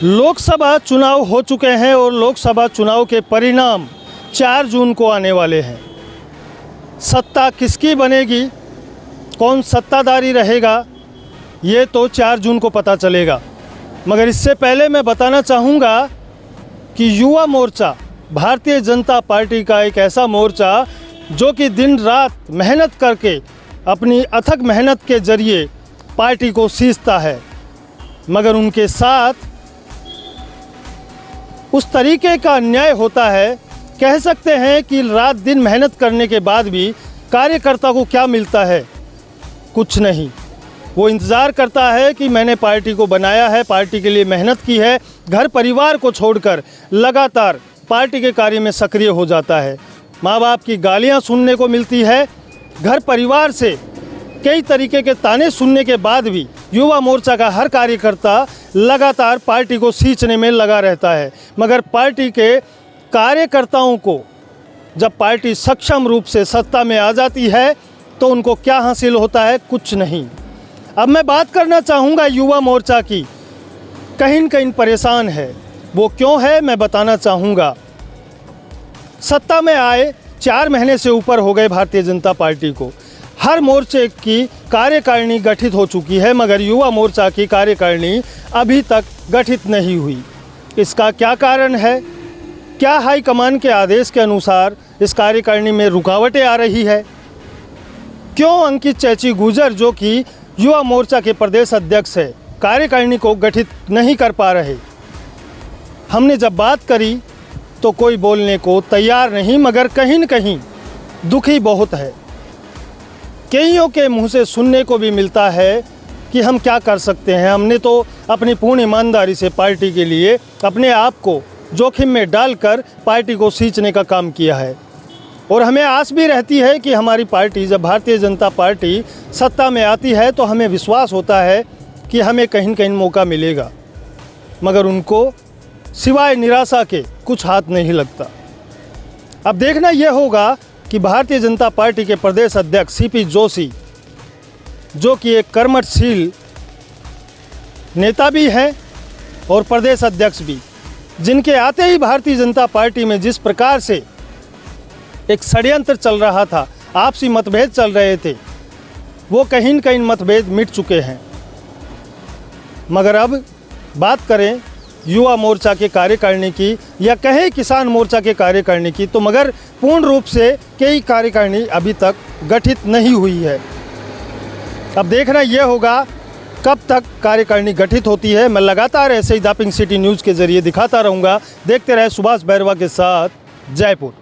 लोकसभा चुनाव हो चुके हैं और लोकसभा चुनाव के परिणाम 4 जून को आने वाले हैं। सत्ता किसकी बनेगी, कौन सत्ताधारी रहेगा, ये तो 4 जून को पता चलेगा। मगर इससे पहले मैं बताना चाहूँगा कि युवा मोर्चा भारतीय जनता पार्टी का एक ऐसा मोर्चा जो कि दिन रात मेहनत करके अपनी अथक मेहनत के ज़रिए पार्टी को सींचता है, मगर उनके साथ उस तरीके का अन्याय होता है। कह सकते हैं कि रात दिन मेहनत करने के बाद भी कार्यकर्ता को क्या मिलता है, कुछ नहीं। वो इंतज़ार करता है कि मैंने पार्टी को बनाया है, पार्टी के लिए मेहनत की है, घर परिवार को छोड़कर लगातार पार्टी के कार्य में सक्रिय हो जाता है। माँ बाप की गालियाँ सुनने को मिलती है, घर परिवार से कई तरीके के ताने सुनने के बाद भी युवा मोर्चा का हर कार्यकर्ता लगातार पार्टी को सींचने में लगा रहता है। मगर पार्टी के कार्यकर्ताओं को जब पार्टी सक्षम रूप से सत्ता में आ जाती है तो उनको क्या हासिल होता है, कुछ नहीं। अब मैं बात करना चाहूँगा युवा मोर्चा की, कहीं न कहीं परेशान है। वो क्यों है मैं बताना चाहूँगा। सत्ता में आए 4 महीने से ऊपर हो गए भारतीय जनता पार्टी को। हर मोर्चे की कार्यकारिणी गठित हो चुकी है, मगर युवा मोर्चा की कार्यकारिणी अभी तक गठित नहीं हुई। इसका क्या कारण है? क्या हाईकमान के आदेश के अनुसार इस कार्यकारिणी में रुकावटें आ रही है? क्यों अंकित चैची गुर्जर जो कि युवा मोर्चा के प्रदेश अध्यक्ष है, कार्यकारिणी को गठित नहीं कर पा रहे? हमने जब बात करी तो कोई बोलने को तैयार नहीं, मगर कहीं न कहीं दुखी बहुत है। कईयों के मुंह से सुनने को भी मिलता है कि हम क्या कर सकते हैं, हमने तो अपनी पूर्ण ईमानदारी से पार्टी के लिए अपने आप को जोखिम में डालकर पार्टी को सींचने का काम किया है। और हमें आस भी रहती है कि हमारी पार्टी, जब भारतीय जनता पार्टी सत्ता में आती है तो हमें विश्वास होता है कि हमें कहीं न कहीं मौका मिलेगा, मगर उनको सिवाय निराशा के कुछ हाथ नहीं लगता। अब देखना यह होगा कि भारतीय जनता पार्टी के प्रदेश अध्यक्ष सीपी जोशी, जो कि एक कर्मठशील नेता भी हैं और प्रदेश अध्यक्ष भी, जिनके आते ही भारतीय जनता पार्टी में जिस प्रकार से एक षड्यंत्र चल रहा था, आपसी मतभेद चल रहे थे, वो कहीं न कहीं मतभेद मिट चुके हैं। मगर अब बात करें युवा मोर्चा के कार्यकारिणी की या कहें किसान मोर्चा के कार्यकारिणी की, तो मगर पूर्ण रूप से कई कार्यकारिणी अभी तक गठित नहीं हुई है। अब देखना यह होगा कब तक कार्यकारिणी गठित होती है। मैं लगातार ऐसे ही द पिंक सिटी न्यूज़ के ज़रिए दिखाता रहूँगा। देखते रहे सुभाष बैरवा के साथ, जयपुर।